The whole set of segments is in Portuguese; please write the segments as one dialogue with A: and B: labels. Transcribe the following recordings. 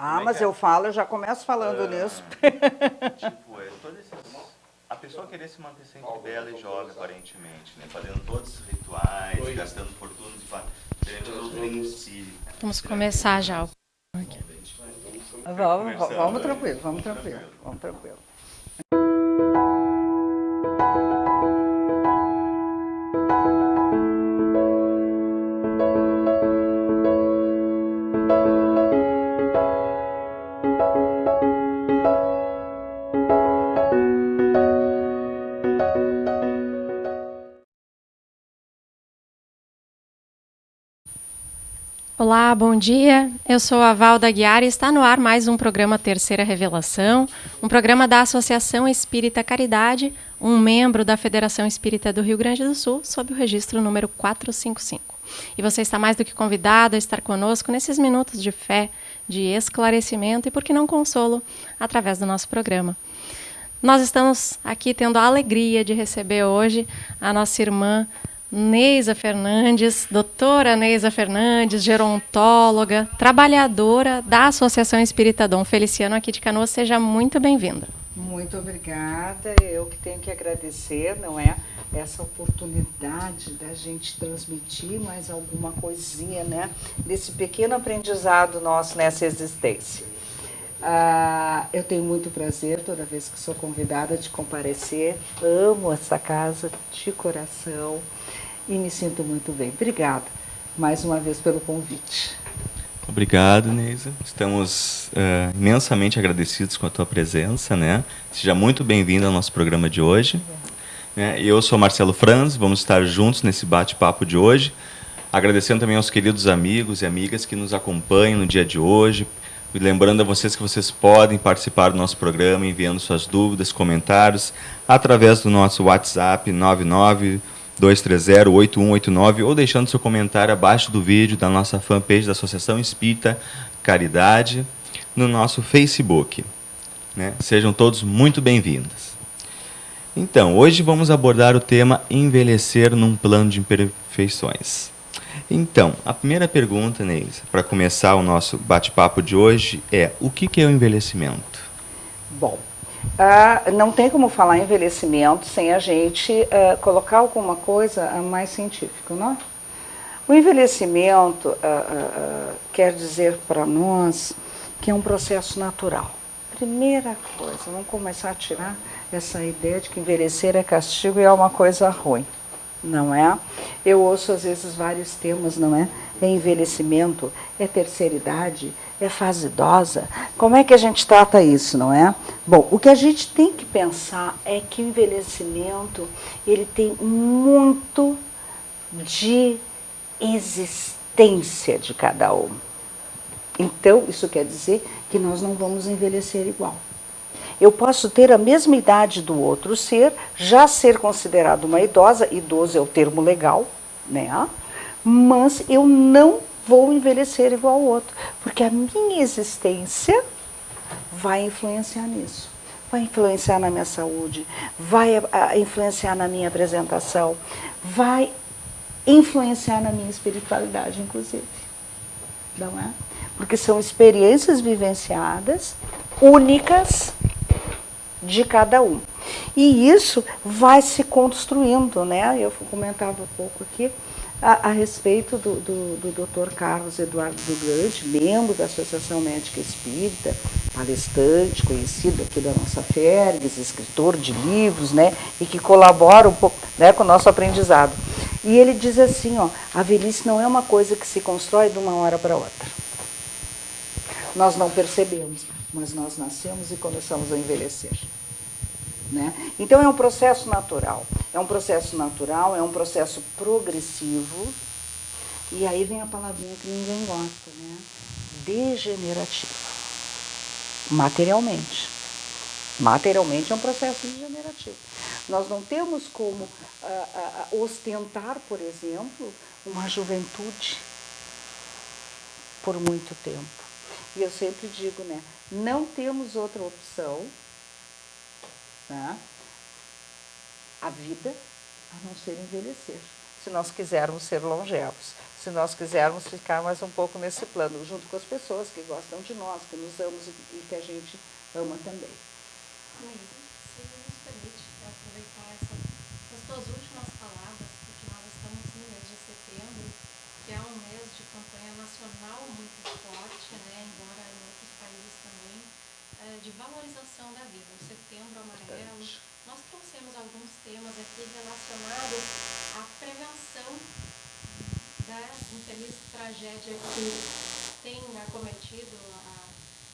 A: Ah, mas eu falo, eu já começo falando nisso.
B: Tipo, a pessoa querer se manter sempre bela e jovem, aparentemente, né? Fazendo todos os rituais, gastando fortunas diferente do doutrina espírita.
C: Vamos começar já.
A: Vamos tranquilo, vamos tranquilo, vamos tranquilo.
C: Olá, bom dia. Eu sou a Valda Aguiar e está no ar mais um programa Terceira Revelação, um programa da Associação Espírita Caridade, um membro da Federação Espírita do Rio Grande do Sul, sob o registro número 455. E você está mais do que convidado a estar conosco nesses minutos de fé, de esclarecimento e, por que não, consolo, através do nosso programa. Nós estamos aqui tendo a alegria de receber hoje a nossa irmã Neisa Fernandes, doutora Neisa Fernandes, gerontóloga, trabalhadora da Associação Espírita Dom Feliciano aqui de Canoas. Seja muito bem-vinda.
A: Muito obrigada, eu que tenho que agradecer, não é? Essa oportunidade da gente transmitir mais alguma coisinha, né? Desse pequeno aprendizado nosso nessa existência. Eu tenho muito prazer toda vez que sou convidada de comparecer, amo essa casa de coração e me sinto muito bem. Obrigada mais uma vez pelo convite.
B: Obrigado, Neisa. Estamos imensamente agradecidos com a tua presença, né? Seja muito bem-vinda ao nosso programa de hoje. Eu sou Marcelo Franz, vamos estar juntos nesse bate-papo de hoje, agradecendo também aos queridos amigos e amigas que nos acompanham no dia de hoje, e lembrando a vocês que vocês podem participar do nosso programa enviando suas dúvidas, comentários, através do nosso WhatsApp 992308189 ou deixando seu comentário abaixo do vídeo da nossa fanpage da Associação Espírita Caridade no nosso Facebook. Né? Sejam todos muito bem-vindos. Então, hoje vamos abordar o tema envelhecer num plano de imperfeições. Então, a primeira pergunta, Neisa, para começar o nosso bate-papo de hoje é: o que é o envelhecimento?
A: Bom, não tem como falar em envelhecimento sem a gente colocar alguma coisa mais científica, não é? O envelhecimento quer dizer para nós que é um processo natural. Primeira coisa, vamos começar a tirar essa ideia de que envelhecer é castigo e é uma coisa ruim. Não é? Eu ouço às vezes vários temas, não é? É envelhecimento, é terceira idade, é fase idosa. Como é que a gente trata isso, não é? Bom, o que a gente tem que pensar é que o envelhecimento, ele tem muito de existência de cada um. Então, isso quer dizer que nós não vamos envelhecer igual. Eu posso ter a mesma idade do outro ser, já ser considerado uma idosa, idoso é o termo legal, né? Mas eu não vou envelhecer igual ao outro, porque a minha existência vai influenciar nisso. Vai influenciar na minha saúde, vai influenciar na minha apresentação, vai influenciar na minha espiritualidade, inclusive. Não é? Porque são experiências vivenciadas, únicas, de cada um. E isso vai se construindo, né? Eu comentava um pouco aqui a respeito do Dr. Carlos Eduardo Dugante, membro da Associação Médica Espírita, palestrante, conhecido aqui da nossa FERGS, escritor de livros, né? E que colabora um pouco, né, com o nosso aprendizado. E ele diz assim, ó, a velhice não é uma coisa que se constrói de uma hora para outra. Nós não percebemos, mas nós nascemos e começamos a envelhecer. Né? Então é um processo natural, é um processo progressivo, e aí vem a palavrinha que ninguém gosta, né? Degenerativo. Materialmente é um processo degenerativo. Nós não temos como ostentar, por exemplo, uma juventude por muito tempo. E eu sempre digo, né, não temos outra opção, tá? A vida, a não ser envelhecer. se nós quisermos ser longevos, se nós quisermos ficar mais um pouco nesse plano, junto com as pessoas que gostam de nós, que nos amamos e que a gente ama também.
C: Neide, se nos permite aproveitar essas tuas últimas palavras, porque nós estamos no mês de setembro, que é um mês de campanha nacional muito forte, né, embora em outros países também, de valorização da vida, o Setembro Amarelo. Nós trouxemos alguns temas aqui relacionados à prevenção da infeliz tragédia que tem acometido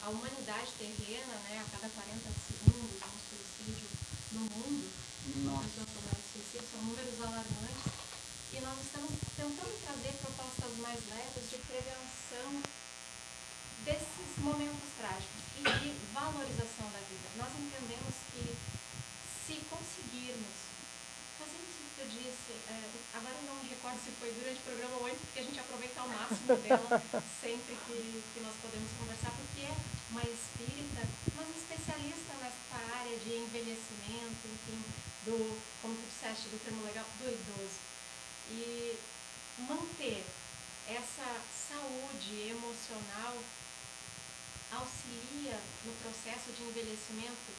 C: a humanidade terrena, né, a cada 40 segundos, um suicídio no mundo. Nossa. Suicídio são números alarmantes. E nós estamos tentando trazer propostas mais leves de prevenção desses momentos trágicos e de valorização da vida. Nós entendemos que se conseguirmos fazer isso que eu disse, agora eu não me recordo se foi durante o programa ou antes, porque a gente aproveita ao máximo dela sempre que nós podemos conversar, porque é uma espírita, mas especialista nessa área de envelhecimento, enfim, como tu disseste, do termo legal, do idoso. E manter essa saúde emocional auxilia no processo de envelhecimento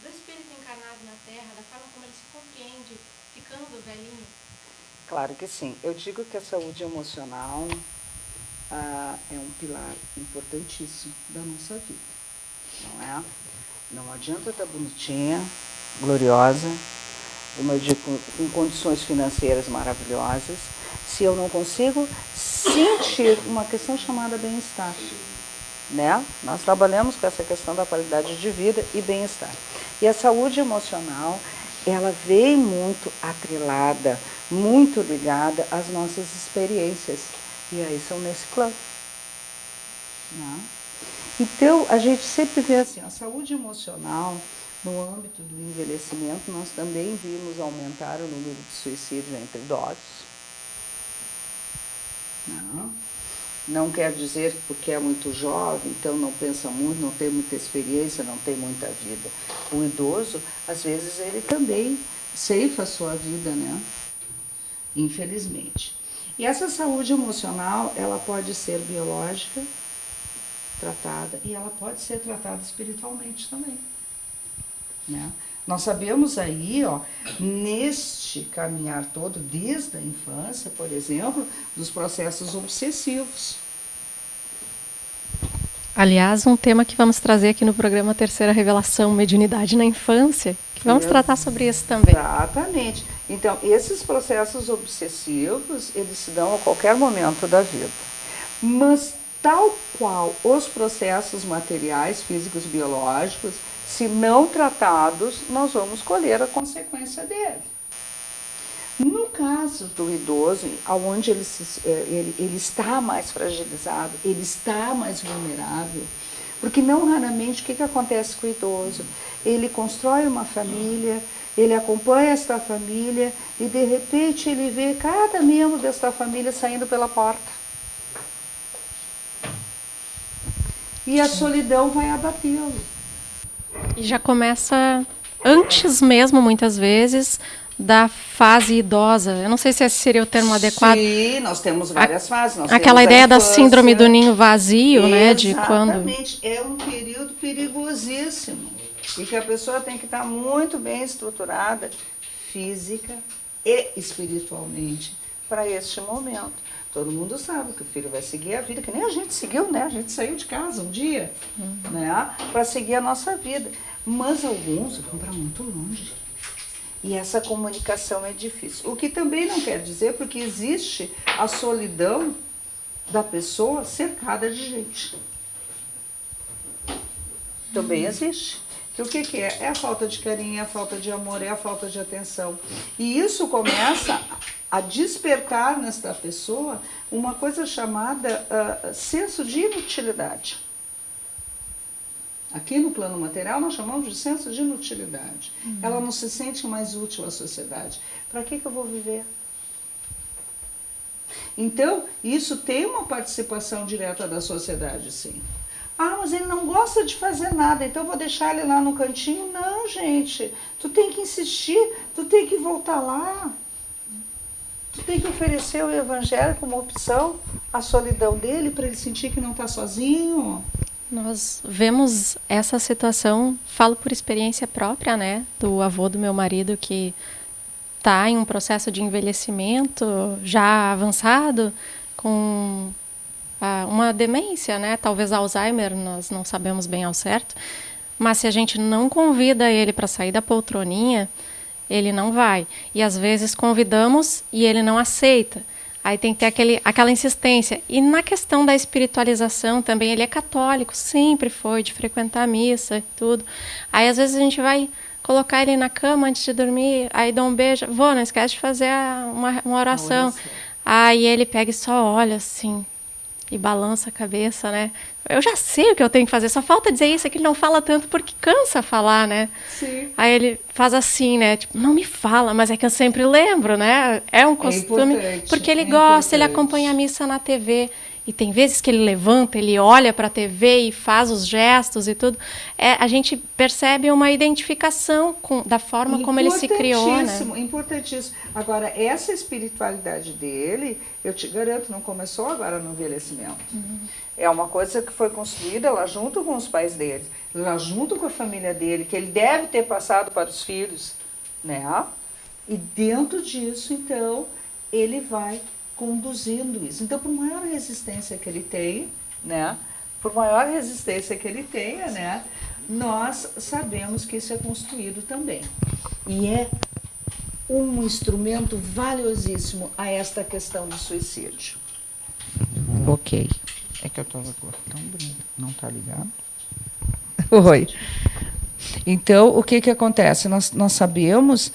C: do espírito encarnado na Terra, da forma como ele se compreende ficando velhinho?
A: Claro que sim. Eu digo que a saúde emocional é um pilar importantíssimo da nossa vida, não é? Não adianta estar bonitinha, gloriosa, como eu digo, com condições financeiras maravilhosas, se eu não consigo sentir uma questão chamada bem-estar, né? Nós trabalhamos com essa questão da qualidade de vida e bem-estar. E a saúde emocional, ela vem muito atrelada, muito ligada às nossas experiências. E aí são nesse plano. Né? Então, a gente sempre vê assim, a saúde emocional, no âmbito do envelhecimento, nós também vimos aumentar o número de suicídios entre idosos. Não quer dizer que porque é muito jovem, então não pensa muito, não tem muita experiência, não tem muita vida. O idoso, às vezes, ele também ceifa a sua vida, né? Infelizmente. E essa saúde emocional, ela pode ser biológica, tratada, e ela pode ser tratada espiritualmente também. Né? Nós sabemos aí, ó, neste caminhar todo, desde a infância, por exemplo, dos processos obsessivos.
C: Aliás, um tema que vamos trazer aqui no programa Terceira Revelação, Mediunidade na Infância, que vamos tratar sobre isso também.
A: Exatamente. Então, esses processos obsessivos, eles se dão a qualquer momento da vida. Mas, tal qual os processos materiais, físicos, biológicos, se não tratados, nós vamos colher a consequência dele. No caso do idoso, onde ele está mais fragilizado, ele está mais vulnerável, porque não raramente o que acontece com o idoso? Ele constrói uma família, ele acompanha esta família e de repente ele vê cada membro desta família saindo pela porta. E a solidão vai abatê-lo.
C: E já começa antes mesmo, muitas vezes, da fase idosa. Eu não sei se esse seria o termo adequado.
A: Sim, nós temos várias fases.
C: Aquela ideia da síndrome do ninho vazio, né? De quando...
A: Exatamente, é um período perigosíssimo. E que a pessoa tem que estar muito bem estruturada, física e espiritualmente, para este momento. Todo mundo sabe que o filho vai seguir a vida, que nem a gente seguiu, né? A gente saiu de casa um dia, né? Para seguir a nossa vida. Mas alguns vão para muito longe. E essa comunicação é difícil. O que também não quer dizer, porque existe a solidão da pessoa cercada de gente. Também existe. E o que é? É a falta de carinho, é a falta de amor, é a falta de atenção. E isso começa a despertar nesta pessoa uma coisa chamada senso de inutilidade. Aqui no plano material nós chamamos de senso de inutilidade. Ela não se sente mais útil à sociedade. Para que eu vou viver? Então, isso tem uma participação direta da sociedade, sim. Ah, mas ele não gosta de fazer nada, então eu vou deixar ele lá no cantinho. Não, gente, tu tem que insistir, tu tem que voltar lá. tu tem que oferecer o evangelho como opção, a solidão dele, para ele sentir que não está sozinho.
C: Nós vemos essa situação, falo por experiência própria, né, do avô do meu marido que está em um processo de envelhecimento já avançado, com uma demência, né, talvez Alzheimer, nós não sabemos bem ao certo, mas se a gente não convida ele para sair da poltroninha, ele não vai. E às vezes convidamos e ele não aceita. Aí tem que ter aquela insistência. E na questão da espiritualização também, ele é católico, sempre foi, de frequentar a missa e tudo. Aí às vezes a gente vai colocar ele na cama antes de dormir, aí dá um beijo. Vô, não esquece de fazer uma oração. Aí ele pega e só olha assim e balança a cabeça, né? Eu já sei o que eu tenho que fazer, só falta dizer isso, é que ele não fala tanto porque cansa falar, né?
A: Sim.
C: Aí ele faz assim, né? Tipo, não me fala, mas é que eu sempre lembro, né? É um costume, porque ele gosta, ele acompanha a missa na TV. E tem vezes que ele levanta, ele olha para a TV e faz os gestos e tudo. A gente percebe uma identificação da forma como ele se criou, né?
A: Importantíssimo. Agora, essa espiritualidade dele, eu te garanto, não começou agora no envelhecimento. É uma coisa que foi construída lá junto com os pais dele, lá junto com a família dele, que ele deve ter passado para os filhos, né? E dentro disso, então, ele vai conduzindo isso. Então, por maior resistência que ele tenha, né? Por maior resistência que ele tenha, né? Nós sabemos que isso é construído também. E é um instrumento valiosíssimo a esta questão do suicídio. Ok. É que eu estava cortando, não está ligado? Oi. Então, o que acontece? Nós sabemos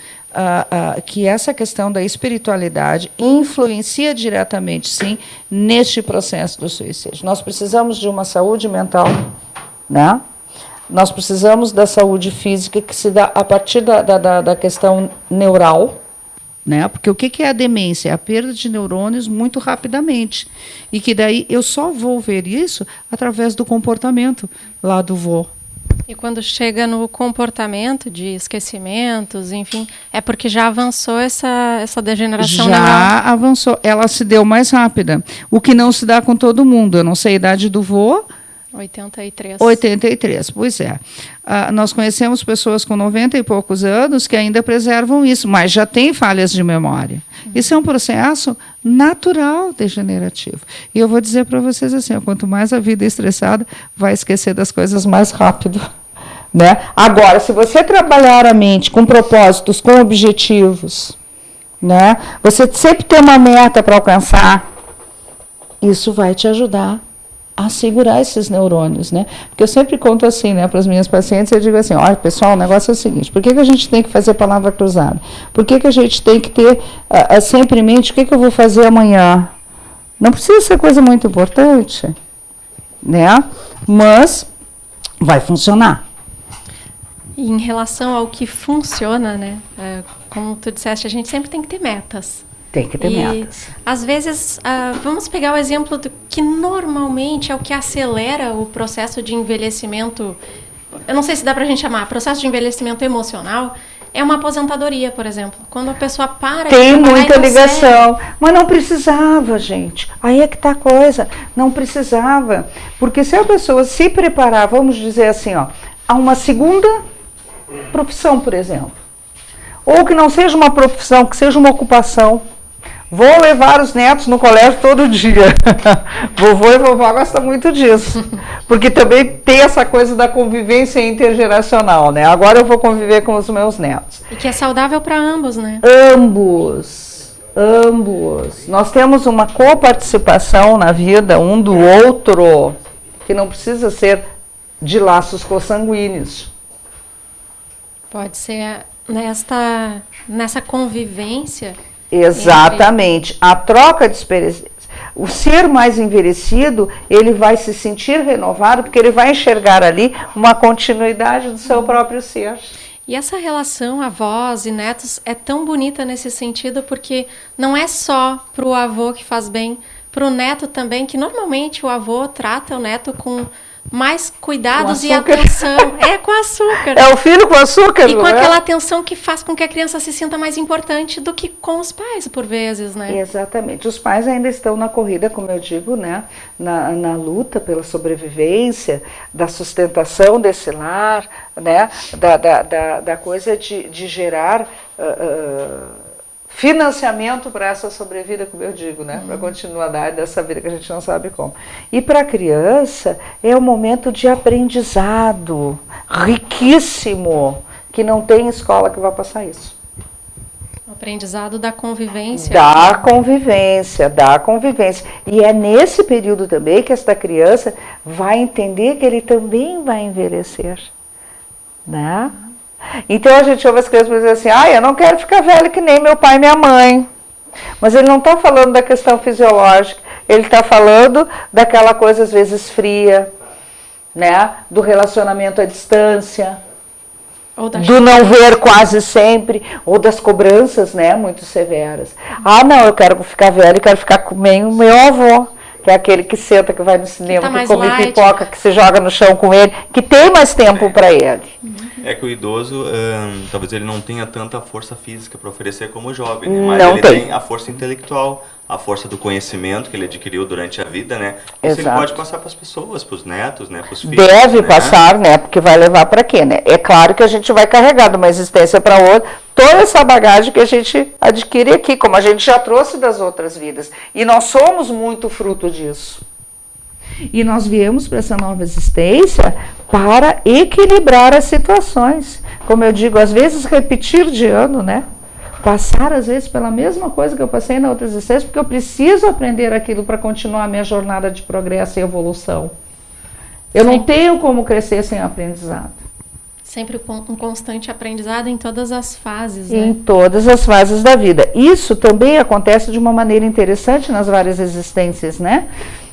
A: que essa questão da espiritualidade influencia diretamente, sim, neste processo do suicídio. Nós precisamos de uma saúde mental, né? Nós precisamos da saúde física, que se dá a partir da questão neural, né? Porque o que é a demência? É a perda de neurônios muito rapidamente. E que daí eu só vou ver isso através do comportamento lá do vô.
C: E quando chega no comportamento de esquecimentos, enfim, é porque já avançou essa degeneração neural.
A: Já avançou, ela se deu mais rápida. O que não se dá com todo mundo. Eu não sei a idade do vô.
C: 83.
A: 83, pois é. Nós conhecemos pessoas com 90 e poucos anos que ainda preservam isso, mas já têm falhas de memória. Isso é um processo natural degenerativo. E eu vou dizer para vocês assim, quanto mais a vida é estressada, vai esquecer das coisas mais rápido. Né? Agora, se você trabalhar a mente com propósitos, com objetivos, né? Você sempre tem uma meta para alcançar, isso vai te ajudar a segurar esses neurônios, né? Porque eu sempre conto assim, né, para as minhas pacientes, eu digo assim, olha, pessoal, o negócio é o seguinte, por que a gente tem que fazer palavra cruzada? Por que a gente tem que ter sempre em mente o que eu vou fazer amanhã? Não precisa ser coisa muito importante, né? Mas vai funcionar.
C: E em relação ao que funciona, né? Como tu disseste, a gente sempre tem que ter metas.
A: Tem que ter metas.
C: Às vezes, vamos pegar o exemplo do que normalmente é o que acelera o processo de envelhecimento. Eu não sei se dá para a gente chamar processo de envelhecimento emocional. É uma aposentadoria, por exemplo. Quando a pessoa para de
A: tem muita ligação.
C: Consegue.
A: Mas não precisava, gente. Aí é que está a coisa. Não precisava. Porque se a pessoa se preparar, vamos dizer assim, ó, a uma segunda profissão, por exemplo. Ou que não seja uma profissão, que seja uma ocupação. Vou levar os netos no colégio todo dia. Vovô e vovó gostam muito disso. Porque também tem essa coisa da convivência intergeracional, né? Agora eu vou conviver com os meus netos.
C: E que é saudável para ambos, né?
A: Ambos. Nós temos uma coparticipação na vida um do outro, que não precisa ser de laços consanguíneos.
C: Pode ser nessa convivência.
A: Exatamente. A troca de experiência. O ser mais envelhecido, ele vai se sentir renovado, porque ele vai enxergar ali uma continuidade do seu próprio ser.
C: E essa relação avós e netos é tão bonita nesse sentido, porque não é só para o avô que faz bem, para o neto também, que normalmente o avô trata o neto com mais cuidados
A: Com
C: e
A: açúcar.
C: atenção. É com açúcar.
A: É o filho com açúcar,
C: E com
A: não é?
C: aquela atenção que faz com que a criança se sinta mais importante do que com os pais, por vezes, né?
A: Exatamente. Os pais ainda estão na corrida, como eu digo, né? Na luta pela sobrevivência, da sustentação desse lar, né? Da coisa de gerar financiamento para essa sobrevida, como eu digo, né? Para a continuidade dessa vida que a gente não sabe como. E para a criança é um momento de aprendizado riquíssimo, que não tem escola que vai passar isso.
C: O aprendizado da convivência.
A: Da convivência. E é nesse período também que esta criança vai entender que ele também vai envelhecer, né? Então a gente ouve as crianças dizer assim, eu não quero ficar velho que nem meu pai e minha mãe. Mas ele não está falando da questão fisiológica, ele está falando daquela coisa às vezes fria, né? Do relacionamento à distância, do não ver quase sempre, ou das cobranças, né, muito severas. Não, eu quero ficar velho, eu quero ficar com o meu avô, que é aquele que senta, que vai no cinema, que come pipoca, que se joga no chão com ele, que tem mais tempo para ele.
B: É que o idoso, talvez ele não tenha tanta força física para oferecer como o jovem, né? Mas
A: não
B: ele tem a força intelectual, a força do conhecimento que ele adquiriu durante a vida, né? Isso ele pode passar para as pessoas, para os netos, né? Para os filhos.
A: Deve passar, né? Porque vai levar para quê, né? É claro que a gente vai carregar de uma existência para outra toda essa bagagem que a gente adquire aqui, como a gente já trouxe das outras vidas. E nós somos muito fruto disso. E nós viemos para essa nova existência para equilibrar as situações. Como eu digo, às vezes repetir de ano, né? Passar, às vezes, pela mesma coisa que eu passei na outra existência, porque eu preciso aprender aquilo para continuar a minha jornada de progresso e evolução. Eu não tenho como crescer sem aprendizado.
C: Sempre um constante aprendizado em todas as fases, né?
A: Em todas as fases da vida. Isso também acontece de uma maneira interessante nas várias existências, né?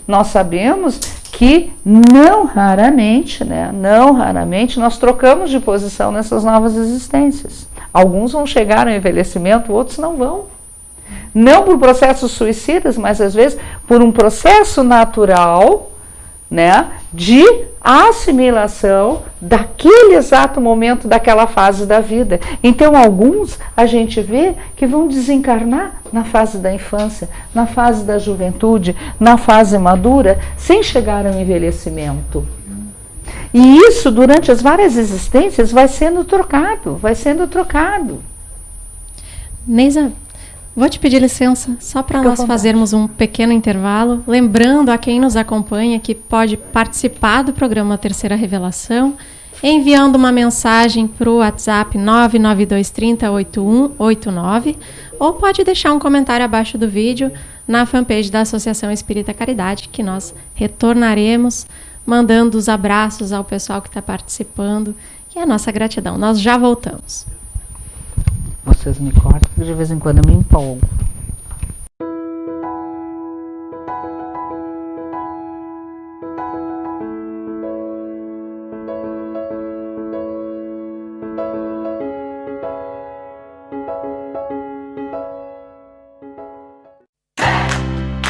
A: Nós sabemos que não raramente, né? Não raramente nós trocamos de posição nessas novas existências. Alguns vão chegar ao envelhecimento, outros não vão. Não por processos suicidas, mas às vezes por um processo natural, né, de assimilação daquele exato momento, daquela fase da vida. Então, alguns a gente vê que vão desencarnar na fase da infância, na fase da juventude, na fase madura, sem chegar ao envelhecimento. E isso, durante as várias existências, vai sendo trocado, vai sendo trocado.
C: Neisa, vou te pedir licença, só para nós fazermos um pequeno intervalo, lembrando a quem nos acompanha que pode participar do programa Terceira Revelação, enviando uma mensagem para o WhatsApp 992308189, ou pode deixar um comentário abaixo do vídeo na fanpage da Associação Espírita Caridade, que nós retornaremos mandando os abraços ao pessoal que está participando, e a nossa gratidão. Nós já voltamos.
A: Vocês me cortam, porque de vez em quando eu me empolgo.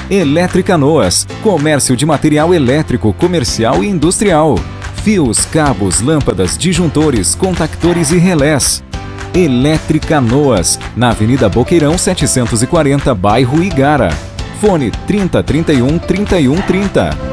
D: Eletricanoas, comércio de material elétrico, comercial e industrial. Fios, cabos, lâmpadas, disjuntores, contactores e relés. Eletricanoas, na Avenida Boqueirão 740, bairro Igara. Fone 3031 3130.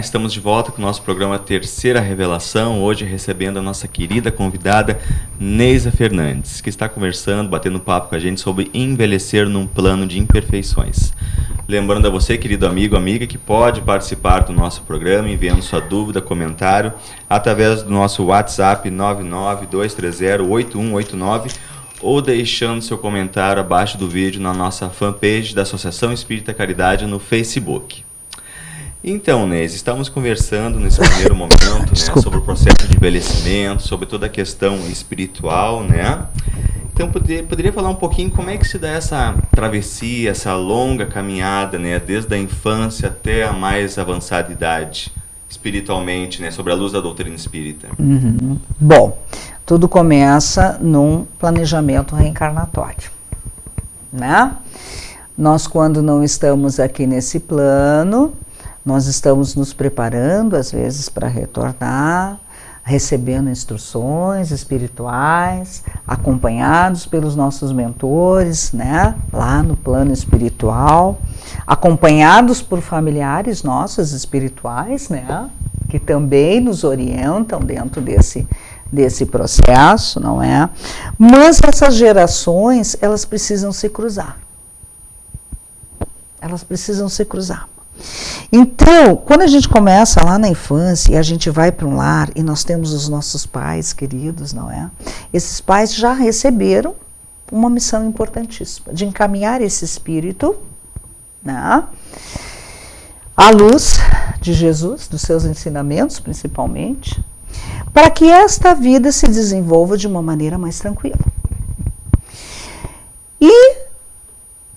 B: estamos de volta com o nosso programa Terceira Revelação, hoje recebendo a nossa querida convidada Neisa Fernandes, que está conversando, batendo papo com a gente sobre envelhecer num plano de imperfeições. Lembrando a você, querido amigo, amiga, que pode participar do nosso programa enviando sua dúvida, comentário, através do nosso WhatsApp 992308189 ou deixando seu comentário abaixo do vídeo na nossa fanpage da Associação Espírita Caridade no Facebook. Então, Neisa, estamos conversando nesse primeiro momento, né, sobre o processo de envelhecimento, sobre toda a questão espiritual, né? Então, poderia falar um pouquinho como é que se dá essa travessia, essa longa caminhada, né, desde a infância até a mais avançada idade, espiritualmente, né, sobre a luz da doutrina espírita?
A: Bom, tudo começa num planejamento reencarnatório, né? Nós, quando não estamos aqui nesse plano, nós estamos nos preparando, às vezes, para retornar, recebendo instruções espirituais, acompanhados pelos nossos mentores, né, lá no plano espiritual, acompanhados por familiares nossos espirituais, né, que também nos orientam dentro desse processo, não é? Mas essas gerações, elas precisam se cruzar. Elas precisam se cruzar. Então, quando a gente começa lá na infância e a gente vai para um lar e nós temos os nossos pais queridos, não é? Esses pais já receberam uma missão importantíssima de encaminhar esse espírito, né, à luz de Jesus, dos seus ensinamentos principalmente, para que esta vida se desenvolva de uma maneira mais tranquila. E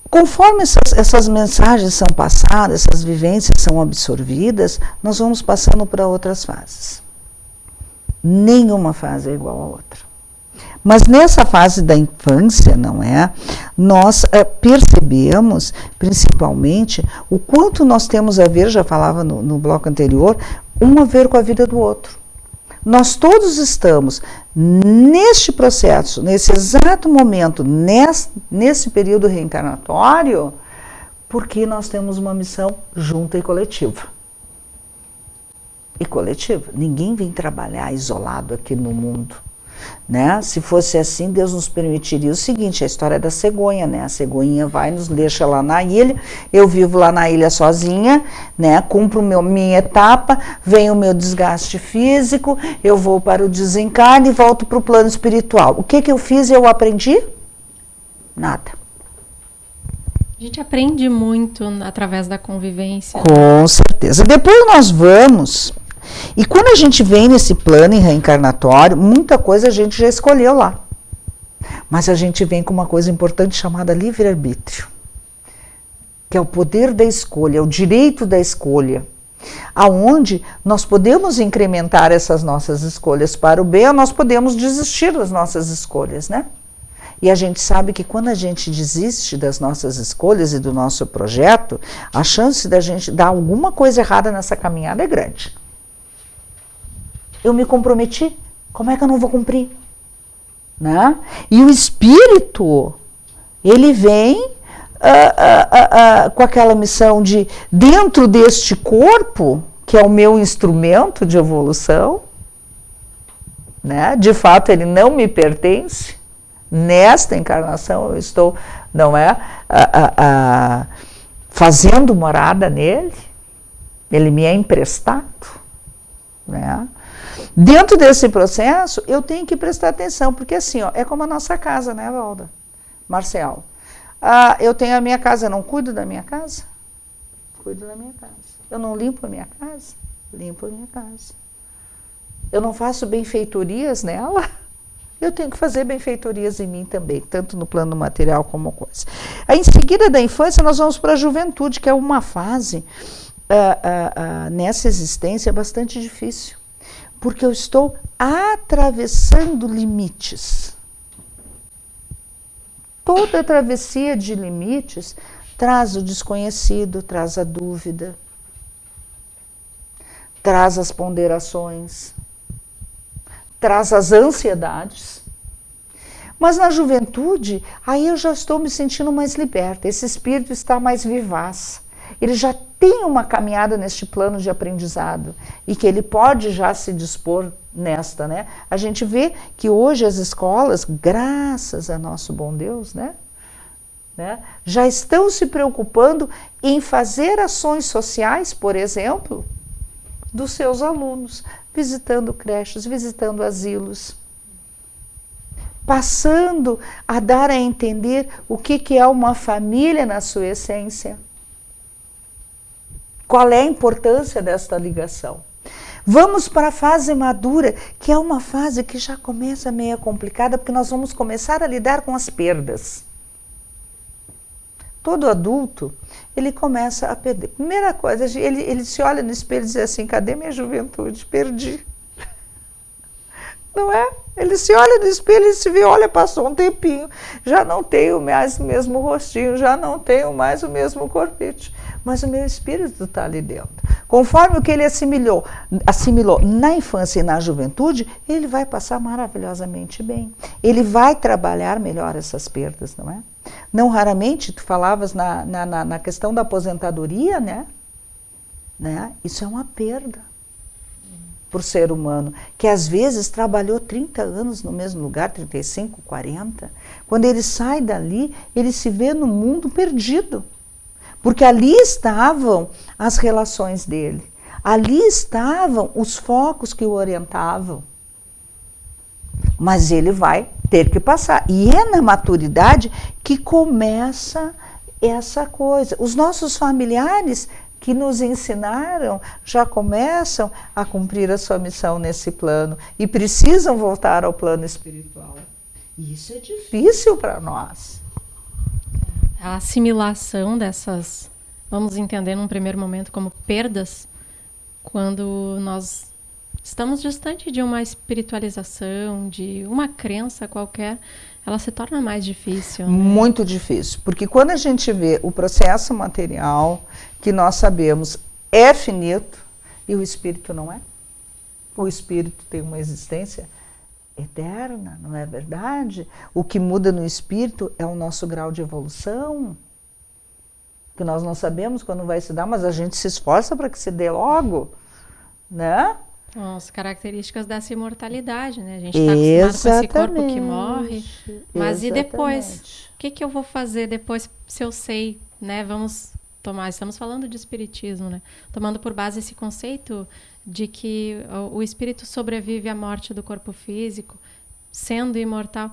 A: conforme essas mensagens são passadas, essas vivências são absorvidas, nós vamos passando para outras fases. Nenhuma fase é igual a outra. Mas nessa fase da infância, não é? Nós percebemos, principalmente, o quanto nós temos a ver, já falava no bloco anterior, um a ver com a vida do outro. Nós todos estamos neste processo, nesse exato momento, nesse período reencarnatório, porque nós temos uma missão junta e coletiva. E coletiva. Ninguém vem trabalhar isolado aqui no mundo, né? Se fosse assim, Deus nos permitiria o seguinte, a história da cegonha, né? A cegonha vai, nos deixa lá na ilha, eu vivo lá na ilha sozinha, né? Cumpro minha etapa, vem o meu desgaste físico, eu vou para o desencarne e volto para o plano espiritual. O que eu fiz e eu aprendi? Nada.
C: A gente aprende muito através da convivência.
A: Com certeza. Depois nós vamos... E quando a gente vem nesse plano reencarnatório, muita coisa a gente já escolheu lá. Mas a gente vem com uma coisa importante chamada livre-arbítrio, que é o poder da escolha, é o direito da escolha, aonde nós podemos incrementar essas nossas escolhas para o bem, ou nós podemos desistir das nossas escolhas, né? E a gente sabe que quando a gente desiste das nossas escolhas e do nosso projeto, a chance da gente dar alguma coisa errada nessa caminhada é grande. Eu me comprometi, como é que eu não vou cumprir? Né? E o espírito, ele vem com aquela missão de, dentro deste corpo, que é o meu instrumento de evolução, né? De fato ele não me pertence, nesta encarnação eu estou, não é, fazendo morada nele, ele me é emprestado, né? Dentro desse processo, eu tenho que prestar atenção, porque assim, ó, é como a nossa casa, né, Valda? Marcelo. Eu tenho a minha casa, eu não cuido da minha casa? Cuido da minha casa. Eu não limpo a minha casa? Limpo a minha casa. Eu não faço benfeitorias nela? Eu tenho que fazer benfeitorias em mim também, tanto no plano material como coisa. Aí, em seguida da infância, nós vamos para a juventude, que é uma fase, nessa existência, bastante difícil. Porque eu estou atravessando limites. Toda travessia de limites traz o desconhecido, traz a dúvida, traz as ponderações, traz as ansiedades. Mas na juventude, aí eu já estou me sentindo mais liberta, esse espírito está mais vivaz. Ele já tem uma caminhada neste plano de aprendizado e que ele pode já se dispor nesta, né? A gente vê que hoje as escolas, graças a nosso bom Deus, né? Já estão se preocupando em fazer ações sociais, por exemplo, dos seus alunos, visitando creches, visitando asilos, passando a dar a entender o que é uma família na sua essência. Qual é a importância desta ligação? Vamos para a fase madura, que é uma fase que já começa meio complicada, porque nós vamos começar a lidar com as perdas. Todo adulto, ele começa a perder. Primeira coisa, ele se olha no espelho e diz assim, cadê minha juventude? Perdi. Não é? Ele se olha no espelho e se vê, olha, passou um tempinho, já não tenho mais o mesmo rostinho, já não tenho mais o mesmo corpite, mas o meu espírito está ali dentro. Conforme o que ele assimilou na infância e na juventude, ele vai passar maravilhosamente bem. Ele vai trabalhar melhor essas perdas, não é? Não raramente, tu falavas na questão da aposentadoria, né? Isso é uma perda por ser humano, que às vezes trabalhou 30 anos no mesmo lugar, 35, 40. Quando ele sai dali, ele se vê no mundo perdido. Porque ali estavam as relações dele. Ali estavam os focos que o orientavam. Mas ele vai ter que passar. E é na maturidade que começa essa coisa. Os nossos familiares que nos ensinaram já começam a cumprir a sua missão nesse plano e precisam voltar ao plano espiritual. E isso é difícil para nós.
C: A assimilação dessas, vamos entender num primeiro momento como perdas, quando nós estamos distante de uma espiritualização, de uma crença qualquer, ela se torna mais difícil. Né?
A: Muito difícil, porque quando a gente vê o processo material, que nós sabemos é finito, e o espírito não é. O espírito tem uma existência eterna, não é verdade? O que muda no espírito é o nosso grau de evolução, que nós não sabemos quando vai se dar, mas a gente se esforça para que se dê logo, né?
C: As características dessa imortalidade, né? A gente está acostumado com esse corpo que morre, mas e depois? O que eu vou fazer depois se eu sei, né? Estamos falando de espiritismo, né? Tomando por base esse conceito de que o espírito sobrevive à morte do corpo físico, sendo imortal. O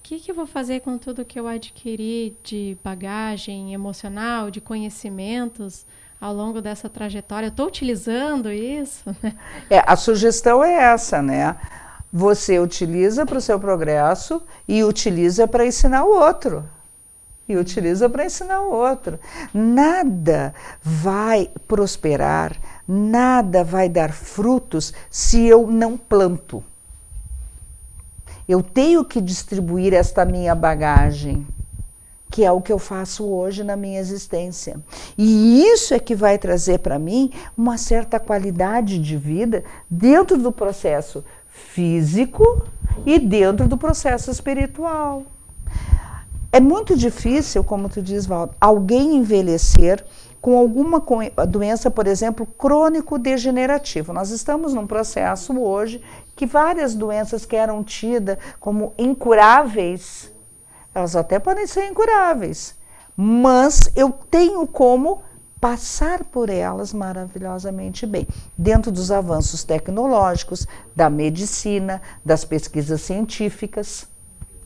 C: que eu vou fazer com tudo que eu adquiri de bagagem emocional, de conhecimentos ao longo dessa trajetória? Eu estou utilizando isso?
A: A sugestão é essa, né? Você utiliza para o seu progresso e utiliza para ensinar o outro. Nada vai prosperar, nada vai dar frutos se eu não planto. Eu tenho que distribuir esta minha bagagem, que é o que eu faço hoje na minha existência. E isso é que vai trazer para mim uma certa qualidade de vida dentro do processo físico e dentro do processo espiritual. É muito difícil, como tu diz, Valdo, alguém envelhecer com alguma doença, por exemplo, crônico-degenerativa. Nós estamos num processo hoje que várias doenças que eram tidas como incuráveis, elas até podem ser incuráveis, mas eu tenho como passar por elas maravilhosamente bem, dentro dos avanços tecnológicos, da medicina, das pesquisas científicas.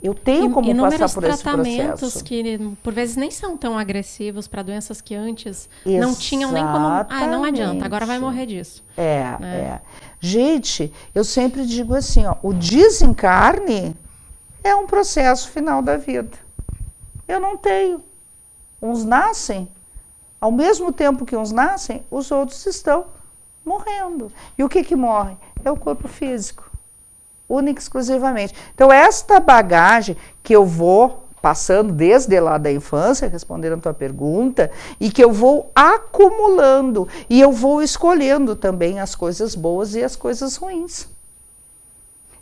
A: Eu tenho como passar por esse
C: tratamentos que por vezes nem são tão agressivos para doenças que antes não tinham nem como... não adianta, agora vai morrer disso.
A: Gente, eu sempre digo assim, o desencarne é um processo final da vida. Eu não tenho. Uns nascem, ao mesmo tempo que uns nascem, os outros estão morrendo. E o que morre? É o corpo físico. Única e exclusivamente. Então, esta bagagem que eu vou passando desde lá da infância, respondendo a tua pergunta, e que eu vou acumulando, e eu vou escolhendo também as coisas boas e as coisas ruins.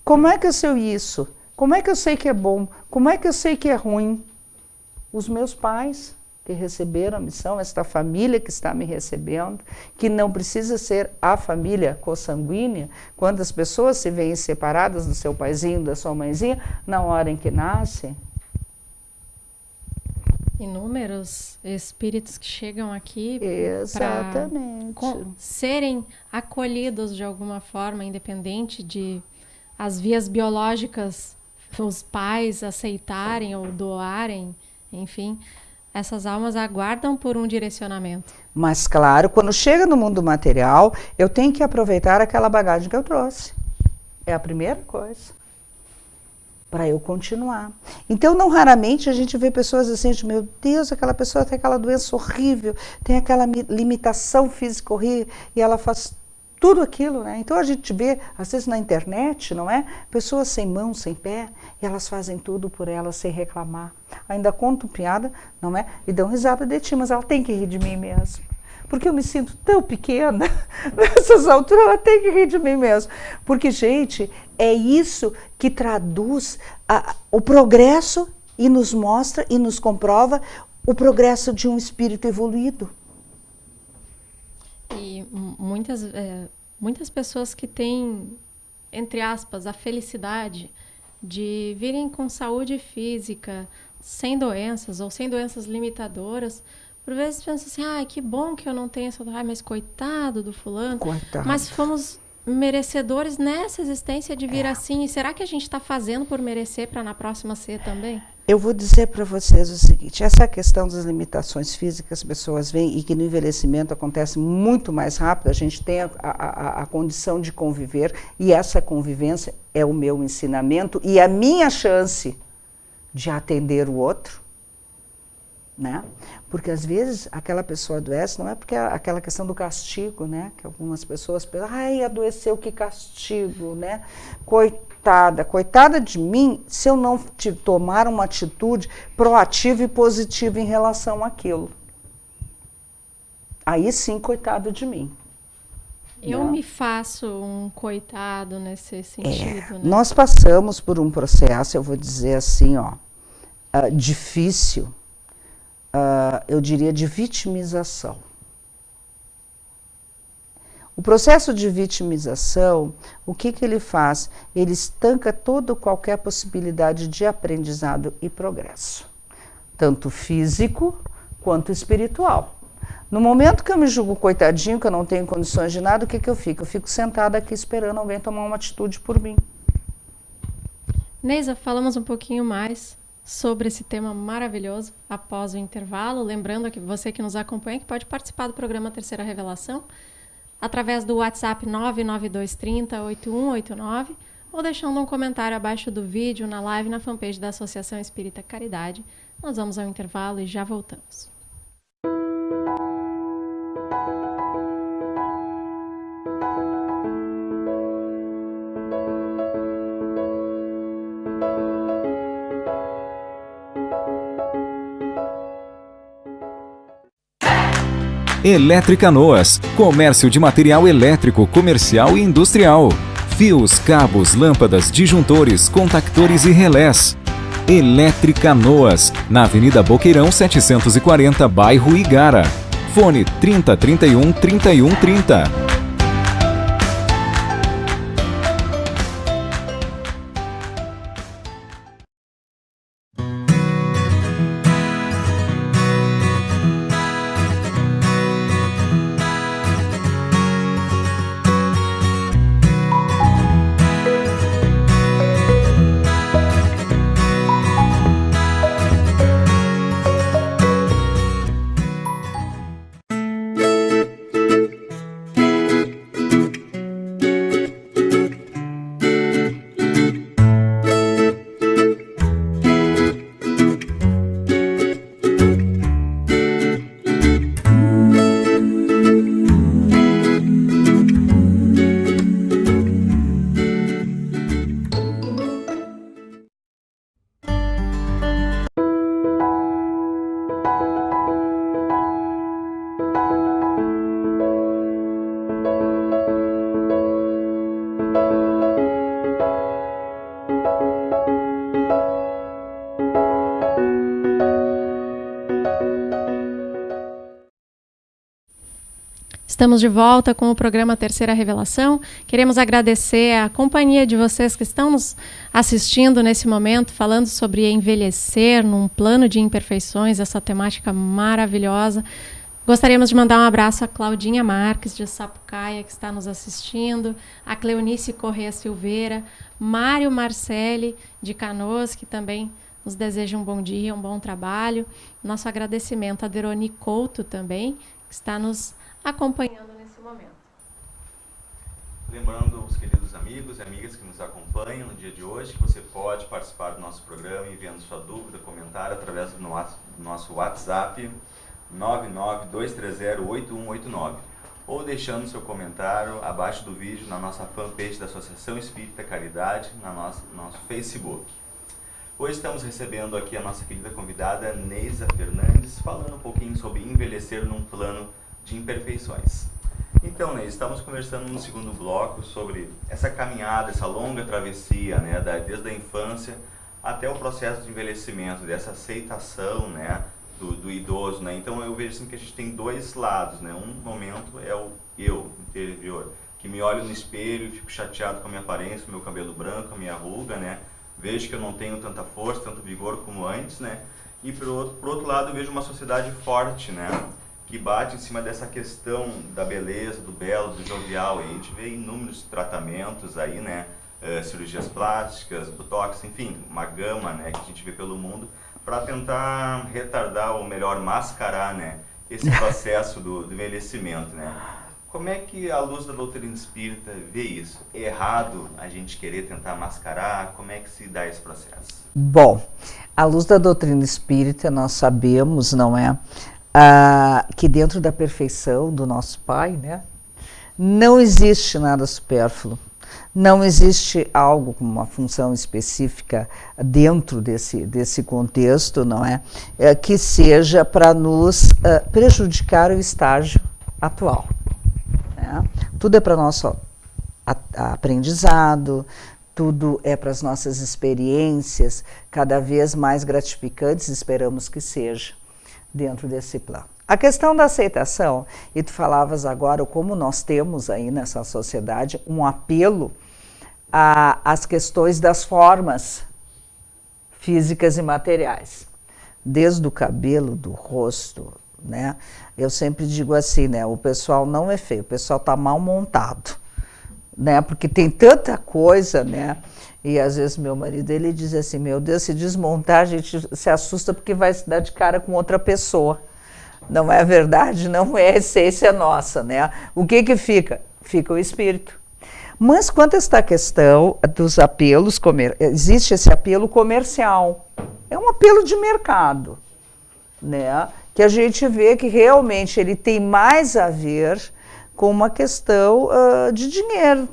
A: Como é que eu sei isso? Como é que eu sei que é bom? Como é que eu sei que é ruim? Os meus pais que receberam a missão, esta família que está me recebendo, que não precisa ser a família consanguínea, quando as pessoas se veem separadas do seu paizinho, da sua mãezinha, na hora em que nascem.
C: Inúmeros espíritos que chegam aqui
A: para
C: serem acolhidos de alguma forma, independente de as vias biológicas, os pais aceitarem ou doarem, enfim, essas almas aguardam por um direcionamento.
A: Mas claro, quando chega no mundo material, eu tenho que aproveitar aquela bagagem que eu trouxe. É a primeira coisa. Para eu continuar. Então, não raramente a gente vê pessoas assim, meu Deus, aquela pessoa tem aquela doença horrível, tem aquela limitação física horrível, e ela faz tudo aquilo, né? Então a gente vê, às vezes na internet, não é? Pessoas sem mão, sem pé, e elas fazem tudo por elas sem reclamar. Ainda contam piada, não é? E dão risada de ti, mas ela tem que rir de mim mesmo. Porque eu me sinto tão pequena, nessas alturas ela tem que rir de mim mesmo. Porque, gente, é isso que traduz o progresso e nos mostra e nos comprova o progresso de um espírito evoluído.
C: E muitas pessoas que têm, entre aspas, a felicidade de virem com saúde física, sem doenças ou sem doenças limitadoras, por vezes pensam assim, que bom que eu não tenho essa doença, mas coitado do fulano.
A: Coitado.
C: Mas fomos merecedores nessa existência de vir assim, e será que a gente está fazendo por merecer para na próxima ser também?
A: Eu vou dizer para vocês o seguinte, essa questão das limitações físicas, as pessoas veem e que no envelhecimento acontece muito mais rápido, a gente tem a condição de conviver, e essa convivência é o meu ensinamento e a minha chance de atender o outro, né? Porque às vezes aquela pessoa adoece, não é porque aquela questão do castigo, né? Que algumas pessoas pensam, adoeceu, que castigo, né? Coitada de mim, se eu não tomar uma atitude proativa e positiva em relação àquilo. Aí sim, coitado de mim.
C: Eu me faço um coitado nesse sentido, né?
A: Nós passamos por um processo, eu vou dizer assim, difícil, eu diria de vitimização. O processo de vitimização, o que ele faz? Ele estanca qualquer possibilidade de aprendizado e progresso, tanto físico quanto espiritual. No momento que eu me julgo coitadinho, que eu não tenho condições de nada, o que eu fico? Eu fico sentada aqui esperando alguém tomar uma atitude por mim.
C: Neisa, falamos um pouquinho mais sobre esse tema maravilhoso após o intervalo. Lembrando que você que nos acompanha que pode participar do programa Terceira Revelação através do WhatsApp 99230-8189 ou deixando um comentário abaixo do vídeo, na live, na fanpage da Associação Espírita Caridade. Nós vamos ao intervalo e já voltamos.
D: Eletricanoas, comércio de material elétrico, comercial e industrial. Fios, cabos, lâmpadas, disjuntores, contactores e relés. Eletricanoas, na Avenida Boqueirão 740, bairro Igara. Fone 3031 3130.
C: Estamos de volta com o programa Terceira Revelação. Queremos agradecer a companhia de vocês que estão nos assistindo nesse momento, falando sobre envelhecer num plano de imperfeições, essa temática maravilhosa. Gostaríamos de mandar um abraço a Claudinha Marques, de Sapucaia, que está nos assistindo, a Cleonice Corrêa Silveira, Mário Marcelli, de Canoas, que também nos deseja um bom dia, um bom trabalho. Nosso agradecimento a Deroni Couto também, que está nos acompanhando nesse momento.
B: Lembrando os queridos amigos e amigas que nos acompanham no dia de hoje, que você pode participar do nosso programa enviando sua dúvida, comentário através do nosso WhatsApp 992308189 ou deixando seu comentário abaixo do vídeo na nossa fanpage da Associação Espírita Caridade, nosso Facebook. Hoje estamos recebendo aqui a nossa querida convidada Neisa Fernandes, falando um pouquinho sobre envelhecer num plano de imperfeições. Então, Neisa, estamos conversando no segundo bloco sobre essa caminhada, essa longa travessia, né, desde a infância até o processo de envelhecimento, dessa aceitação, né, do idoso, né? Então eu vejo assim que a gente tem dois lados, né? Um momento é o eu interior, que me olho no espelho, fico chateado com a minha aparência, com o meu cabelo branco, a minha ruga, né? Vejo que eu não tenho tanta força, tanto vigor como antes, né? E por outro lado eu vejo uma sociedade forte, né? Que bate em cima dessa questão da beleza, do belo, do jovial. E a gente vê inúmeros tratamentos aí, né? Cirurgias plásticas, botox, enfim, uma gama, né? Que a gente vê pelo mundo para tentar retardar ou melhor mascarar, né? Esse processo do envelhecimento, né? Como é que a luz da doutrina espírita vê isso? É errado a gente querer tentar mascarar? Como é que se dá esse processo?
A: Bom, à luz da doutrina espírita nós sabemos, não é, que dentro da perfeição do nosso Pai, né, não existe nada supérfluo. Não existe algo com uma função específica dentro desse contexto, não é, que seja para nos prejudicar o estágio atual. Né? Tudo é para nosso aprendizado, tudo é para as nossas experiências cada vez mais gratificantes, esperamos que seja, dentro desse plano. A questão da aceitação, e tu falavas agora como nós temos aí nessa sociedade um apelo às questões das formas físicas e materiais, desde o cabelo, do rosto, né? Eu sempre digo assim, né? O pessoal não é feio, o pessoal tá mal montado, né? Porque tem tanta coisa, né? E às vezes meu marido, ele diz assim, meu Deus, se desmontar a gente se assusta porque vai se dar de cara com outra pessoa. Não é verdade, não é a essência nossa, né? O que fica? Fica o espírito. Mas quanto a esta questão dos apelos, existe esse apelo comercial, é um apelo de mercado, né? Que a gente vê que realmente ele tem mais a ver com uma questão de dinheiro,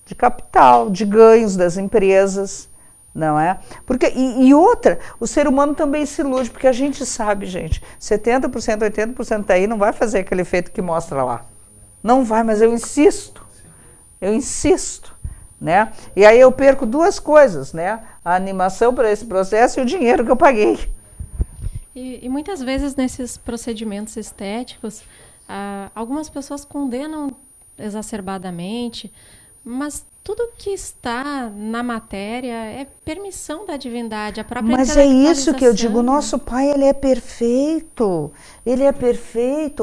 A: de capital, de ganhos das empresas, não é? Porque, e outra, o ser humano também se ilude, porque a gente sabe, gente, 70%, 80% daí não vai fazer aquele efeito que mostra lá. Não vai, mas eu insisto, né? E aí eu perco duas coisas, né? A animação para esse processo e o dinheiro que eu paguei.
C: E muitas vezes nesses procedimentos estéticos, algumas pessoas condenam exacerbadamente, mas tudo que está na matéria é permissão da divindade, a própria
A: Mas é isso que eu digo, nosso Pai, ele é perfeito,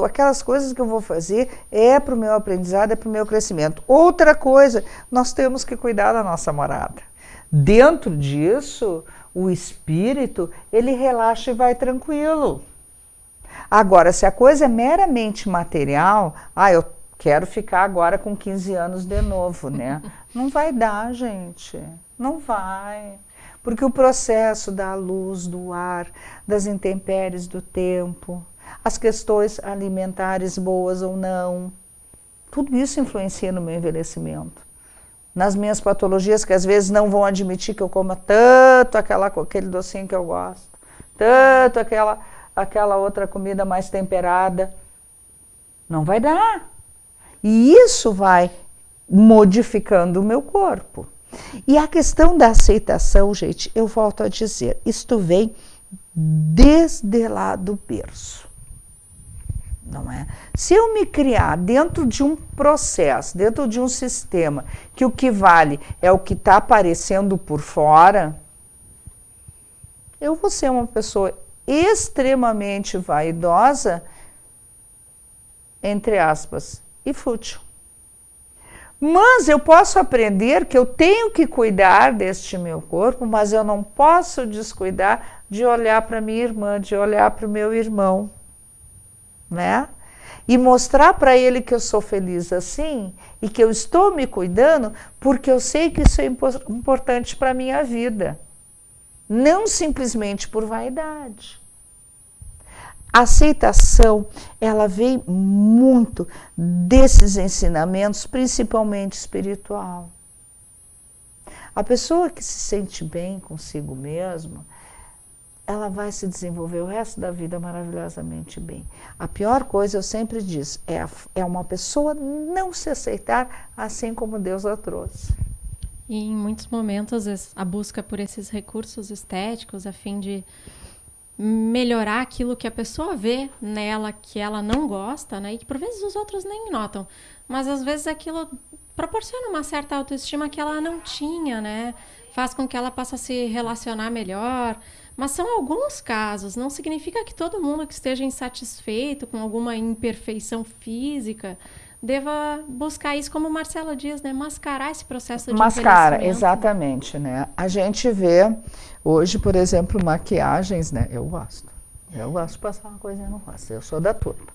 A: aquelas coisas que eu vou fazer é para o meu aprendizado, é para o meu crescimento. Outra coisa, nós temos que cuidar da nossa morada. Dentro disso, o espírito, ele relaxa e vai tranquilo. Agora, se a coisa é meramente material, eu quero ficar agora com 15 anos de novo, né? Não vai dar, gente. Não vai. Porque o processo da luz, do ar, das intempéries do tempo, as questões alimentares boas ou não, tudo isso influencia no meu envelhecimento. Nas minhas patologias, que às vezes não vão admitir que eu coma tanto aquele docinho que eu gosto, tanto aquela outra comida mais temperada. Não vai dar. E isso vai modificando o meu corpo. E a questão da aceitação, gente, eu volto a dizer, isto vem desde lá do berço. não é? Se eu me criar dentro de um processo, dentro de um sistema, que o que vale é o que está aparecendo por fora, eu vou ser uma pessoa extremamente vaidosa, entre aspas, e fútil. Mas eu posso aprender que eu tenho que cuidar deste meu corpo, mas eu não posso descuidar de olhar para minha irmã, de olhar para o meu irmão, né? E mostrar para ele que eu sou feliz assim e que eu estou me cuidando porque eu sei que isso é importante para a minha vida. Não simplesmente por vaidade. A aceitação, ela vem muito desses ensinamentos, principalmente espiritual. A pessoa que se sente bem consigo mesma, ela vai se desenvolver o resto da vida maravilhosamente bem. A pior coisa, eu sempre disse, é uma pessoa não se aceitar assim como Deus a trouxe.
C: E em muitos momentos a busca por esses recursos estéticos a fim de melhorar aquilo que a pessoa vê nela que ela não gosta, né? E que por vezes os outros nem notam. Mas às vezes aquilo proporciona uma certa autoestima que ela não tinha, né? Faz com que ela possa se relacionar melhor. Mas são alguns casos, não significa que todo mundo que esteja insatisfeito com alguma imperfeição física deva buscar isso, como Marcela diz, né? Mascarar esse processo de
A: Mascara,
C: envelhecimento.
A: exatamente, né? A gente vê hoje, por exemplo, maquiagens, né? Eu gosto de passar uma coisa, eu não gosto, eu sou da turma.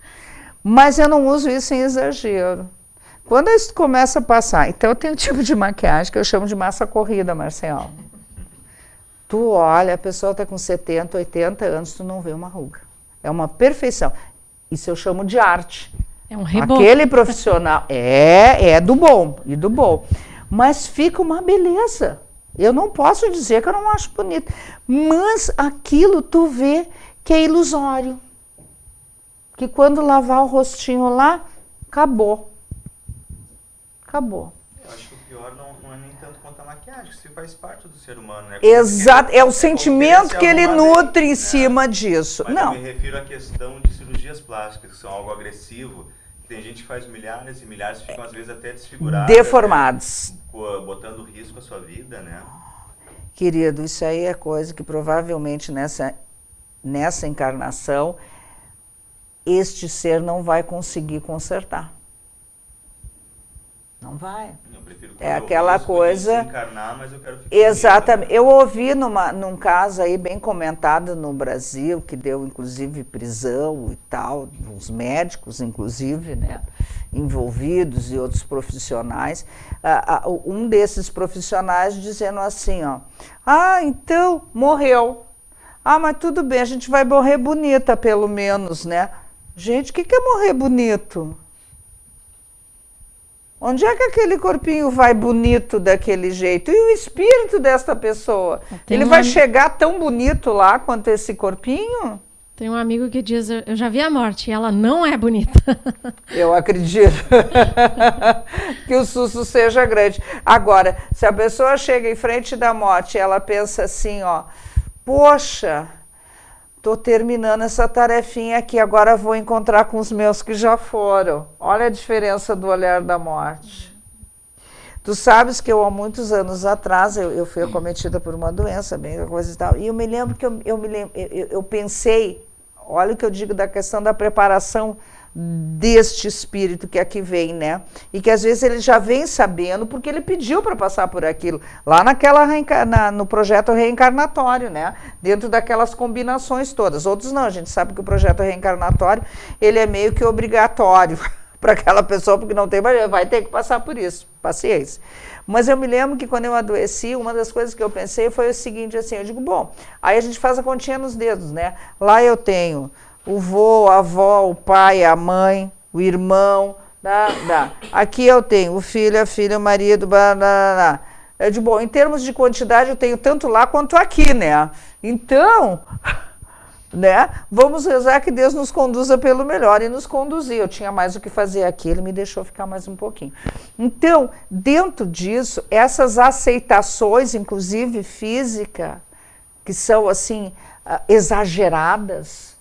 A: Mas eu não uso isso em exagero. Quando isso começa a passar, então eu tenho um tipo de maquiagem que eu chamo de massa corrida, Marcelo. Tu olha, a pessoa está com 70, 80 anos, tu não vê uma ruga. É uma perfeição. Isso eu chamo de arte.
C: É um rebote.
A: Aquele profissional é do bom e do bom. Mas fica uma beleza. Eu não posso dizer que eu não acho bonito. Mas aquilo tu vê que é ilusório. Que quando lavar o rostinho lá, acabou. Acabou.
B: Eu acho que o pior não é nem tanto quanto a maquiagem, isso faz parte do ser humano, né?
A: Exato, é o sentimento que ele nutre em
B: né?
A: cima disso.
B: Mas
A: não.
B: eu me refiro à questão de cirurgias plásticas, que são algo agressivo. Tem gente que faz milhares e milhares, ficam às vezes até desfiguradas.
A: Deformados.
B: Né? Botando risco à sua vida, né?
A: Querido, isso aí é coisa que provavelmente nessa encarnação este ser não vai conseguir consertar. Não vai.
B: Eu prefiro
A: É aquela coisa.
B: Encarnar, mas eu quero ficar
A: Exatamente.
B: bonita, né?
A: Eu ouvi num caso aí bem comentado no Brasil, que deu inclusive prisão e tal, uns médicos inclusive, né, envolvidos e outros profissionais. Um desses profissionais dizendo assim, ó, então morreu. Mas tudo bem, a gente vai morrer bonita pelo menos, né? Gente, o que é morrer bonito? Onde é que aquele corpinho vai bonito daquele jeito? E o espírito desta pessoa? Ele vai chegar tão bonito lá quanto esse corpinho?
C: Tem um amigo que diz, eu já vi a morte e ela não é bonita.
A: Eu acredito que o susto seja grande. Agora, se a pessoa chega em frente da morte e ela pensa assim, ó, poxa, tô terminando essa tarefinha aqui, agora vou encontrar com os meus que já foram. Olha a diferença do olhar da morte. Tu sabes que eu, há muitos anos atrás, eu fui acometida por uma doença, bem coisa e tal, e eu me lembro que eu pensei, olha o que eu digo da questão da preparação deste espírito que aqui vem, né? E que às vezes ele já vem sabendo porque ele pediu para passar por aquilo, lá no projeto reencarnatório, né? Dentro daquelas combinações todas. Outros não, a gente sabe que o projeto reencarnatório, ele é meio que obrigatório para aquela pessoa, porque não tem mais, vai ter que passar por isso, paciência. Mas eu me lembro que quando eu adoeci, uma das coisas que eu pensei foi o seguinte, assim, eu digo, bom, aí a gente faz a continha nos dedos, né? Lá eu tenho o vô, a avó, o pai, a mãe, o irmão, Aqui eu tenho o filho, a filha, o marido, Eu digo, bom, em termos de quantidade eu tenho tanto lá quanto aqui, né? Então, né, vamos rezar que Deus nos conduza pelo melhor, e nos conduziu. Eu tinha mais o que fazer aqui, ele me deixou ficar mais um pouquinho. Então, dentro disso, essas aceitações, inclusive física, que são assim, exageradas,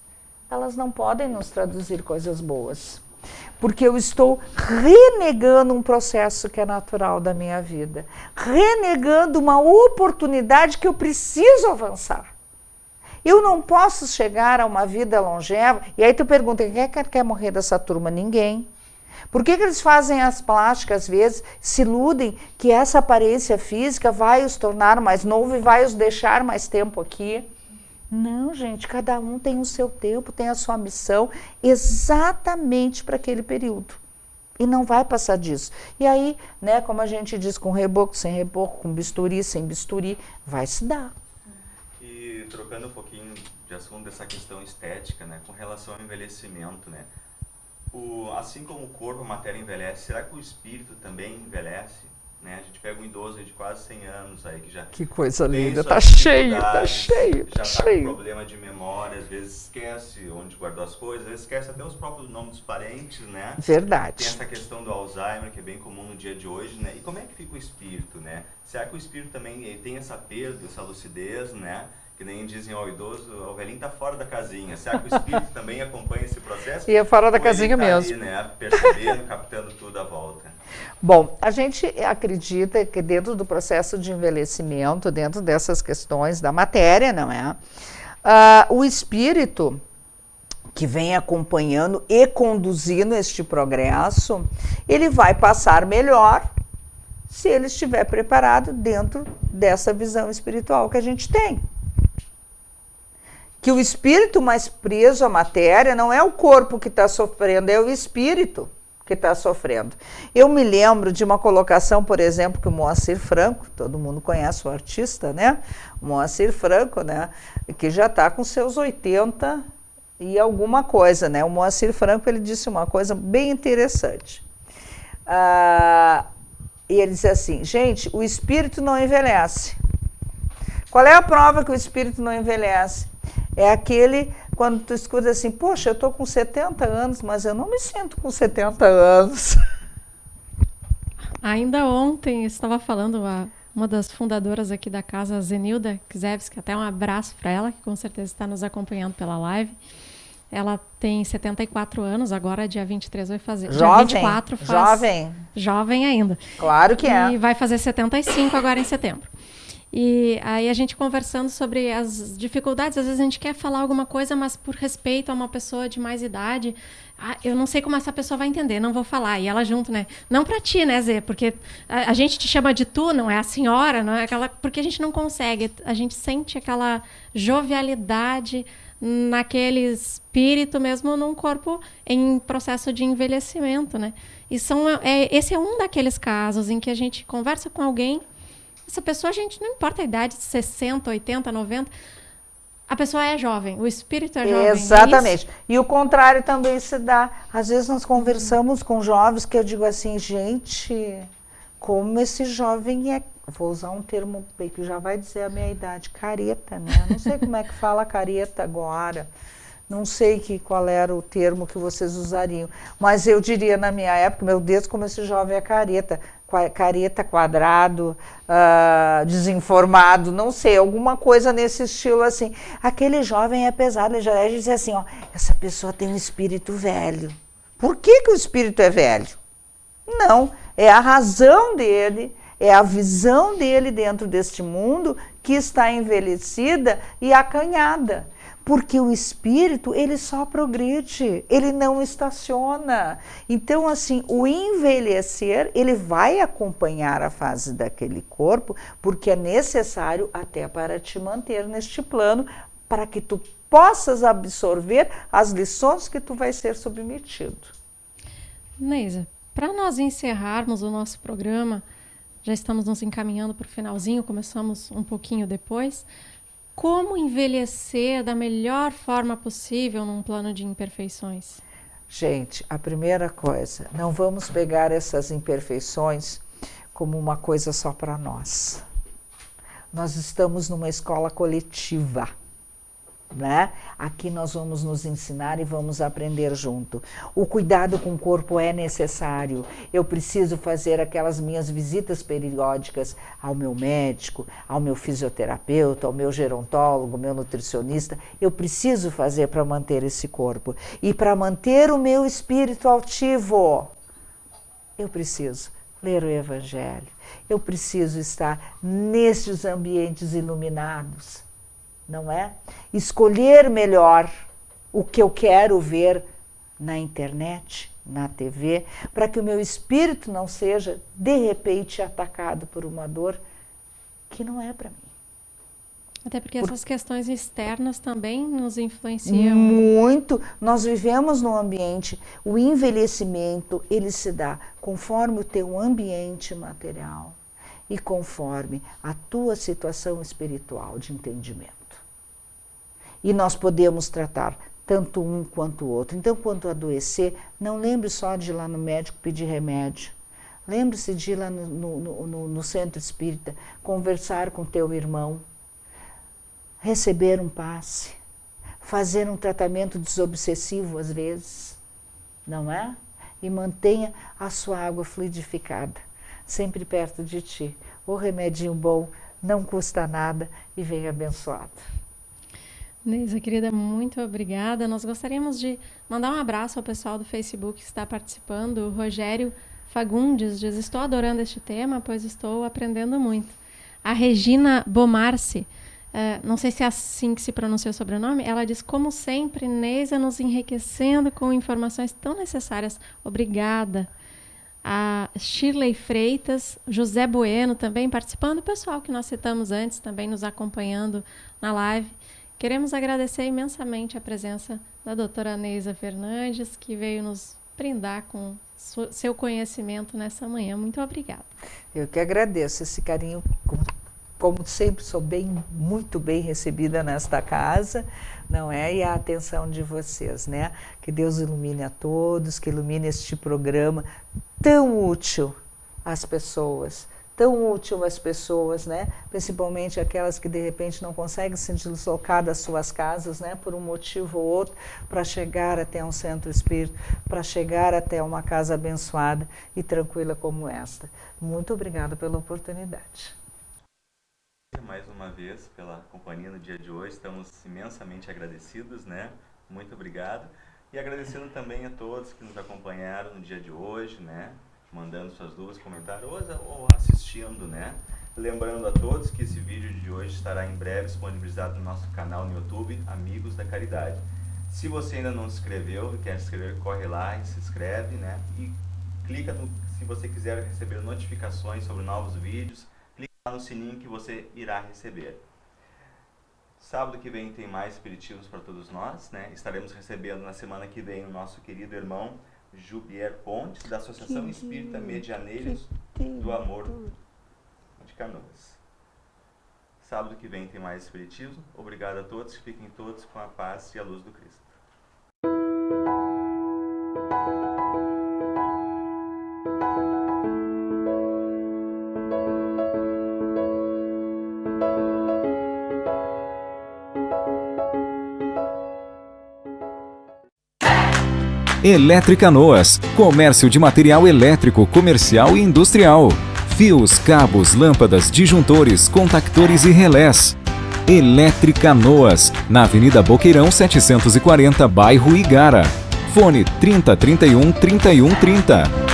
A: elas não podem nos traduzir coisas boas. Porque eu estou renegando um processo que é natural da minha vida, renegando uma oportunidade que eu preciso avançar. Eu não posso chegar a uma vida longeva. E aí tu pergunta, quem é que quer morrer dessa turma? Ninguém. Por que eles fazem as plásticas, às vezes, se iludem que essa aparência física vai os tornar mais novo e vai os deixar mais tempo aqui? Não, gente, cada um tem o seu tempo, tem a sua missão exatamente para aquele período. E não vai passar disso. E aí, né, como a gente diz, com reboco, sem reboco, com bisturi, sem bisturi, vai se dar.
B: E trocando um pouquinho de assunto dessa questão estética, né, com relação ao envelhecimento, né, assim como o corpo, a matéria envelhece, será que o espírito também envelhece? Né? A gente pega um idoso de quase 100 anos aí que já...
A: Que coisa linda, tá cheio,
B: já tá com problema de memória, às vezes esquece onde guardou as coisas, às vezes esquece até os próprios nomes dos parentes, né?
A: Verdade.
B: Tem essa questão do Alzheimer, que é bem comum no dia de hoje, né? E como é que fica o espírito, né? Será que o espírito também tem essa perda, essa lucidez, né? Que nem dizem, ó, o idoso, o velhinho tá fora da casinha. Será que o espírito também acompanha esse processo?
A: E é fora da casinha
B: tá
A: mesmo.
B: Ali, né? Percebendo, captando tudo à volta.
A: Bom, a gente acredita que dentro do processo de envelhecimento, dentro dessas questões da matéria, não é? O espírito que vem acompanhando e conduzindo este progresso, ele vai passar melhor se ele estiver preparado dentro dessa visão espiritual que a gente tem. Que o espírito mais preso à matéria não é o corpo que está sofrendo, é o espírito que está sofrendo. Eu me lembro de uma colocação, por exemplo, que o Moacir Franco, todo mundo conhece o artista, né? O Moacir Franco, né? Que já está com seus 80 e alguma coisa, né? O Moacir Franco, ele disse uma coisa bem interessante. E ele disse assim, gente, o espírito não envelhece. Qual é a prova que o espírito não envelhece? É aquele, quando tu escuta assim, poxa, eu estou com 70 anos, mas eu não me sinto com 70 anos.
C: Ainda ontem, eu estava falando, uma das fundadoras aqui da casa, a Zenilda Kizevski, até um abraço para ela, que com certeza está nos acompanhando pela live. Ela tem 74 anos, agora dia 23 vai fazer.
A: Jovem,
C: dia 24 faz,
A: jovem.
C: Jovem ainda.
A: Claro que é.
C: E vai fazer 75 agora em setembro. E aí a gente conversando sobre as dificuldades, às vezes a gente quer falar alguma coisa, mas por respeito a uma pessoa de mais idade, eu não sei como essa pessoa vai entender, não vou falar. E ela junto, né? Não pra ti, né, Zê? Porque a gente te chama de tu, não é a senhora, não é aquela... Porque a gente não consegue, a gente sente aquela jovialidade naquele espírito mesmo num corpo em processo de envelhecimento, né? E esse é um daqueles casos em que a gente conversa com alguém. Essa pessoa, a gente não importa a idade, 60, 80, 90, a pessoa é jovem, o espírito é jovem.
A: Exatamente. E o contrário também se dá. Às vezes nós conversamos com jovens que eu digo assim, gente, como esse jovem é, vou usar um termo que já vai dizer a minha idade, careta, né? Não sei como é que fala careta agora. Não sei qual era o termo que vocês usariam, mas eu diria na minha época, meu Deus, como esse jovem é careta. Careta, quadrado, desinformado, não sei, alguma coisa nesse estilo assim. Aquele jovem é pesado, ele já diz assim, ó, essa pessoa tem um espírito velho. Por que o espírito é velho? Não, é a razão dele, é a visão dele dentro deste mundo que está envelhecida e acanhada. Porque o espírito, ele só progride, ele não estaciona. Então, assim, o envelhecer, ele vai acompanhar a fase daquele corpo, porque é necessário até para te manter neste plano, para que tu possas absorver as lições que tu vai ser submetido.
C: Neisa, para nós encerrarmos o nosso programa, já estamos nos encaminhando para o finalzinho, começamos um pouquinho depois. Como envelhecer da melhor forma possível num plano de imperfeições?
A: Gente, a primeira coisa, não vamos pegar essas imperfeições como uma coisa só para nós. Nós estamos numa escola coletiva. né? Aqui nós vamos nos ensinar e vamos aprender junto. O cuidado com o corpo é necessário. Eu preciso fazer aquelas minhas visitas periódicas ao meu médico, ao meu fisioterapeuta, ao meu gerontólogo, ao meu nutricionista. Eu preciso fazer para manter esse corpo. E para manter o meu espírito altivo, eu preciso ler o Evangelho. Eu preciso estar nestes ambientes iluminados. Não é? Escolher melhor o que eu quero ver na internet, na TV, para que o meu espírito não seja, de repente, atacado por uma dor que não é para mim.
C: Até porque essas questões externas também nos influenciam.
A: Muito. Nós vivemos num ambiente, o envelhecimento, ele se dá conforme o teu ambiente material e conforme a tua situação espiritual de entendimento. E nós podemos tratar tanto um quanto o outro. Então, quando adoecer, não lembre só de ir lá no médico pedir remédio. Lembre-se de ir lá no centro espírita, conversar com teu irmão, receber um passe, fazer um tratamento desobsessivo às vezes, não é? E mantenha a sua água fluidificada, sempre perto de ti. O remedinho bom, não custa nada e vem abençoado.
C: Neisa, querida, muito obrigada. Nós gostaríamos de mandar um abraço ao pessoal do Facebook que está participando. O Rogério Fagundes diz: estou adorando este tema, pois estou aprendendo muito. A Regina Bomarce, não sei se é assim que se pronuncia o sobrenome, ela diz: como sempre, Neisa nos enriquecendo com informações tão necessárias. Obrigada. A Shirley Freitas, José Bueno também participando, o pessoal que nós citamos antes também nos acompanhando na live. Queremos agradecer imensamente a presença da doutora Neisa Fernandes, que veio nos brindar com seu conhecimento nessa manhã. Muito obrigada.
A: Eu que agradeço esse carinho, como sempre sou muito bem recebida nesta casa, não é? E a atenção de vocês, né? Que Deus ilumine a todos, que ilumine este programa tão útil às pessoas. Tão útil às pessoas, né? Principalmente aquelas que de repente não conseguem se deslocar das suas casas, né? Por um motivo ou outro, para chegar até um centro espírita, para chegar até uma casa abençoada e tranquila como esta. Muito obrigada pela oportunidade.
B: Mais uma vez pela companhia no dia de hoje, estamos imensamente agradecidos, né? Muito obrigado. E agradecendo também a todos que nos acompanharam no dia de hoje, né? Mandando suas dúvidas, comentários ou assistindo, né? Lembrando a todos que esse vídeo de hoje estará em breve disponibilizado no nosso canal no YouTube, Amigos da Caridade. Se você ainda não se inscreveu e quer se inscrever, corre lá e se inscreve, né? E clica se você quiser receber notificações sobre novos vídeos, clica lá no sininho que você irá receber. Sábado que vem tem mais espiritismos para todos nós, né? Estaremos recebendo na semana que vem o nosso querido irmão Jubier Pontes, da Associação Espírita Medianeiros do Amor de Canoas. Sábado que vem tem mais espiritismo. Obrigado a todos, que fiquem todos com a paz e a luz do Cristo.
D: Eletricanoas, comércio de material elétrico, comercial e industrial. Fios, cabos, lâmpadas, disjuntores, contactores e relés. Eletricanoas, na Avenida Boqueirão 740, bairro Igara. Fone 30 31 31 30.